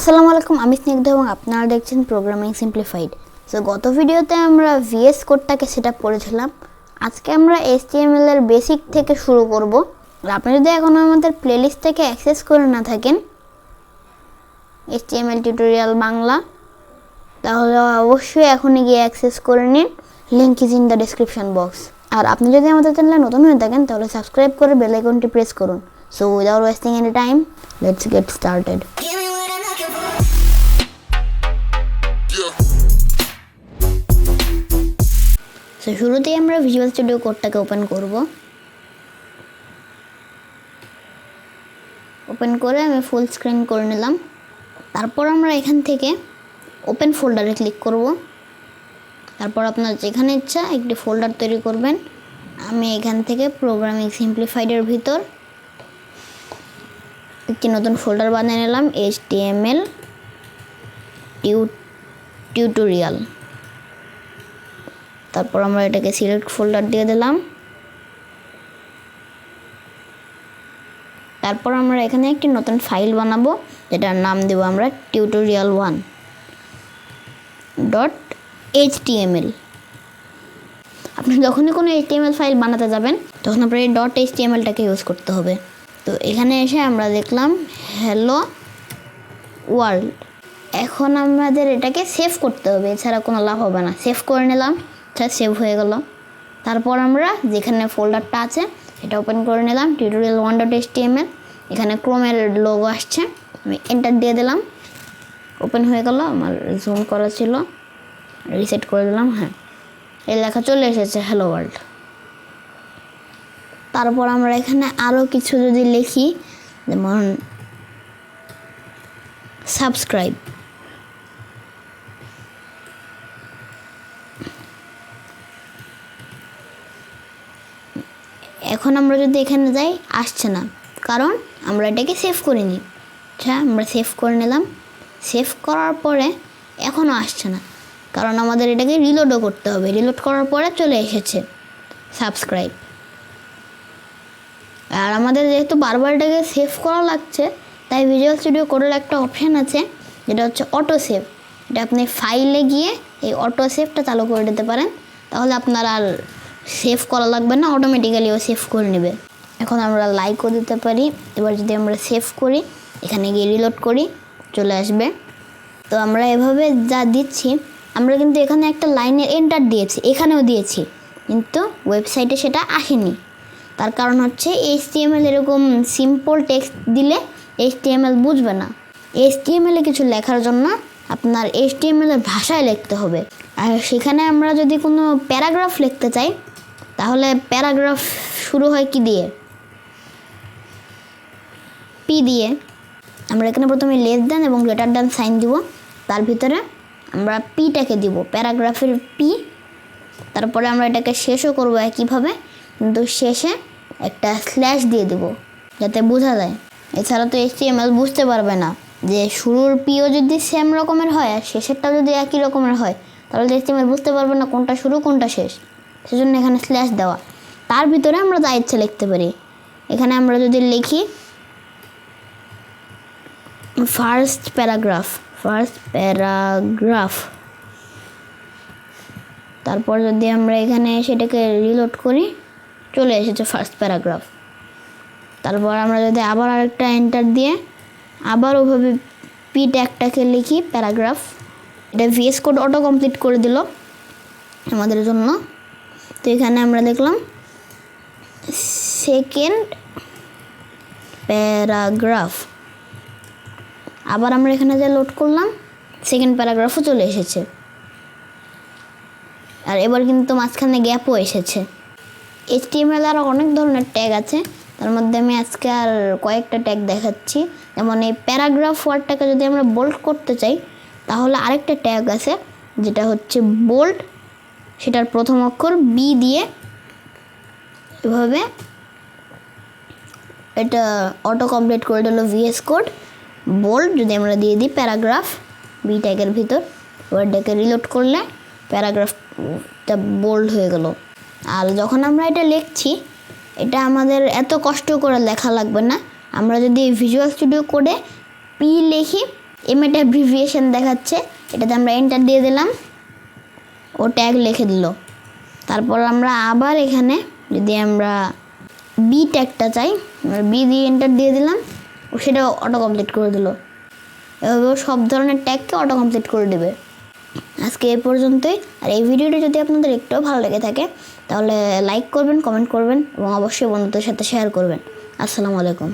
আসসালামু আলাইকুম, আমি স্নিগ্ধ এবং আপনারা দেখছেন প্রোগ্রামিং সিম্পলিফাইড। সো গত ভিডিওতে আমরা ভিএস কোডটাকে সেটআপ করেছিলাম। আজকে আমরা এইচটিএমএল এর বেসিক থেকে শুরু করব। আর আপনি যদি এখনো আমাদের প্লেলিস্ট থেকে অ্যাক্সেস করে না থাকেন এইচটিএমএল টিউটোরিয়াল বাংলা, তাহলে অবশ্যই এখনই গিয়ে অ্যাক্সেস করে নিন। Link is in the description box. আর আপনি যদি আমাদের চ্যানেলে নতুন হয়ে থাকেন তাহলে সাবস্ক্রাইব করে বেল আইকনটি প্রেস করুন। So without wasting any time, let's get started. So শুরুতেই আমরা ভিজুয়াল স্টুডিও কোডটাকে ওপেন করব। ওপেন করে আমি ফুল স্ক্রিন করে নিলাম। তারপর আমরা এখান থেকে ওপেন ফোল্ডারে ক্লিক করব। তারপর আপনার যেখানে ইচ্ছা একটি ফোল্ডার তৈরি করবেন। আমি এখান থেকে প্রোগ্রামিং সিম্পলিফাইডের ভিতর একটি নতুন ফোল্ডার বানিয়ে নিলাম, এইচটিএমএল টিউটোরিয়াল। তারপর আমরা এটাকে সিলেক্ট ফোল্ডার দিয়ে দিলাম। তারপর আমরা এখানে একটি নতুন ফাইল বানাবো, যেটার নাম দেব আমরা tutorial1.html। আপনি যখনই কোনো HTML ফাইল বানাতে যাবেন তখন আপনার এই .htmlটাকে ইউজ করতে হবে। তো এখানে এসে আমরা দেখলাম হ্যালো ওয়ার্ল্ড। এখন আমাদের এটাকে সেভ করতে হবে, এছাড়া কোনো লাভ হবে না। সেভ করে নিলাম, সেভ হয়ে গেল। তারপর আমরা যেখানে ফোল্ডারটা আছে এটা ওপেন করে নিলাম, tutorial1.html। এখানে ক্রোমের লোগো আসছে, আমি এন্টার দিয়ে দিলাম, ওপেন হয়ে গেল। আমার জুম করা ছিল, রিসেট করে দিলাম। হ্যাঁ, এই লেখা চলে এসেছে হ্যালো ওয়ার্ল্ড। তারপর আমরা এখানে আরও কিছু যদি লিখি, যেমন সাবস্ক্রাইব, এখন আমরা যদি এখানে যাই আসছে না, কারণ আমরা এটাকে সেভ করিনি। আচ্ছা, আমরা সেভ করে নিলাম। সেভ করার পরে এখনও আসছে না, কারণ আমাদের এটাকে রিলোডও করতে হবে। রিলোড করার পরে চলে এসেছে সাবস্ক্রাইব। আর আমাদের যেহেতু বারবার এটাকে সেভ করা লাগছে, তাই ভিজুয়াল স্টুডিও কোডের একটা অপশান আছে, যেটা হচ্ছে অটো সেভ। এটা আপনি ফাইলে গিয়ে এই অটো সেভটা চালু করে দিতে পারেন, তাহলে আপনার আর সেভ করা লাগবে না, অটোমেটিক্যালি ও সেভ করে নেবে। এখন আমরা লাইকও দিতে পারি। এবার যদি আমরা সেভ করি, এখানে গিয়ে রিলোড করি, চলে আসবে। তো আমরা এভাবে যা দিচ্ছি, আমরা কিন্তু এখানে একটা লাইনের এন্টার দিয়েছি, এখানেও দিয়েছি, কিন্তু ওয়েবসাইটে সেটা আসেনি। তার কারণ হচ্ছে এইচটিএমএল এরকম সিম্পল টেক্সট দিলে এইচটিএমএল বুঝবে না। এইচটিএমএলে কিছু লেখার জন্য আপনার এইচটিএমএল এর ভাষায় লিখতে হবে। আর সেখানে আমরা যদি কোনো প্যারাগ্রাফ লিখতে চাই, তাহলে প্যারাগ্রাফ শুরু হয় কি দিয়ে? পি দিয়ে। আমরা এখানে প্রথমে লেস দেন এবং গ্রেটার দেন সাইন দিব, তার ভিতরে আমরা পিটাকে দিব, প্যারাগ্রাফের পি। তারপরে আমরা এটাকে শেষও করবো একইভাবে, কিন্তু শেষে একটা স্ল্যাশ দিয়ে দিব যাতে বোঝা যায়। এছাড়া তো এইচটিএমএল বুঝতে পারবে না যে শুরুর পিও যদি সেম রকমের হয় আর শেষেরটাও যদি একই রকমের হয়, তাহলে এইচটিএমএল বুঝতে পারবে না কোনটা শুরু কোনটা শেষ। সেজন্য এখানে স্ল্যাশ দেওয়া। তার ভিতরে আমরা যা ইচ্ছে লিখতে পারি। এখানে আমরা যদি লিখি ফার্স্ট প্যারাগ্রাফ, তারপর যদি আমরা এখানে সেটাকে রিলোড করি, চলে এসেছে ফার্স্ট প্যারাগ্রাফ। তারপর আমরা যদি আবার আরেকটা এন্টার দিয়ে আবার ওভাবে পি ট্যাগটাকে লিখি প্যারাগ্রাফ, এটা ভিএস কোড অটো কমপ্লিট করে দিল আমাদের জন্য। তো এখানে আমরা দেখলাম সেকেন্ড প্যারাগ্রাফ। আবার আমরা এখানে যা লোড করলাম, সেকেন্ড প্যারাগ্রাফও চলে এসেছে। আর এবার কিন্তু মাঝখানে গ্যাপও এসেছে। এইচটিএমএল আর অনেক ধরনের ট্যাগ আছে, তার মধ্যে আমি আজকে আর কয়েকটা ট্যাগ দেখাচ্ছি। যেমন এই প্যারাগ্রাফ ওয়ার্ডটাকে যদি আমরা বোল্ড করতে চাই, তাহলে আরেকটা ট্যাগ আছে যেটা হচ্ছে বোল্ড। সেটার প্রথম অক্ষর বি দিয়ে এভাবে এটা অটো কমপ্লিট করে দিল ভিএস কোড। বোল্ড যদি আমরা দিয়ে দিই প্যারাগ্রাফ বি ট্যাগের ভিতর, ওয়ার্ডটাকে রিলোড করলে প্যারাগ্রাফটা বোল্ড হয়ে গেল। আর যখন আমরা এটা লিখছি, এটা আমাদের এত কষ্ট করে লেখা লাগবে না। আমরা যদি ভিজুয়াল স্টুডিও কোডে পি লিখি, একটা অ্যাব্রিভিয়েশন দেখাচ্ছে, এটাতে আমরা এন্টার দিয়ে দিলাম, ও ট্যাগ লিখে দিল। তারপর আমরা আবার এখানে যদি আমরা বি ট্যাগটা চাই, বি দিয়ে এন্টার দিয়ে দিলাম, ও সেটা অটো কমপ্লিট করে দিল। এভাবে সব ধরনের ট্যাগকে অটো কমপ্লিট করে দেবে। আজকে এ পর্যন্তই। আর এই ভিডিওটা যদি আপনাদের একটুও ভালো লেগে থাকে তাহলে লাইক করবেন, কমেন্ট করবেন এবং অবশ্যই বন্ধুদের সাথে শেয়ার করবেন। আসসালামু আলাইকুম।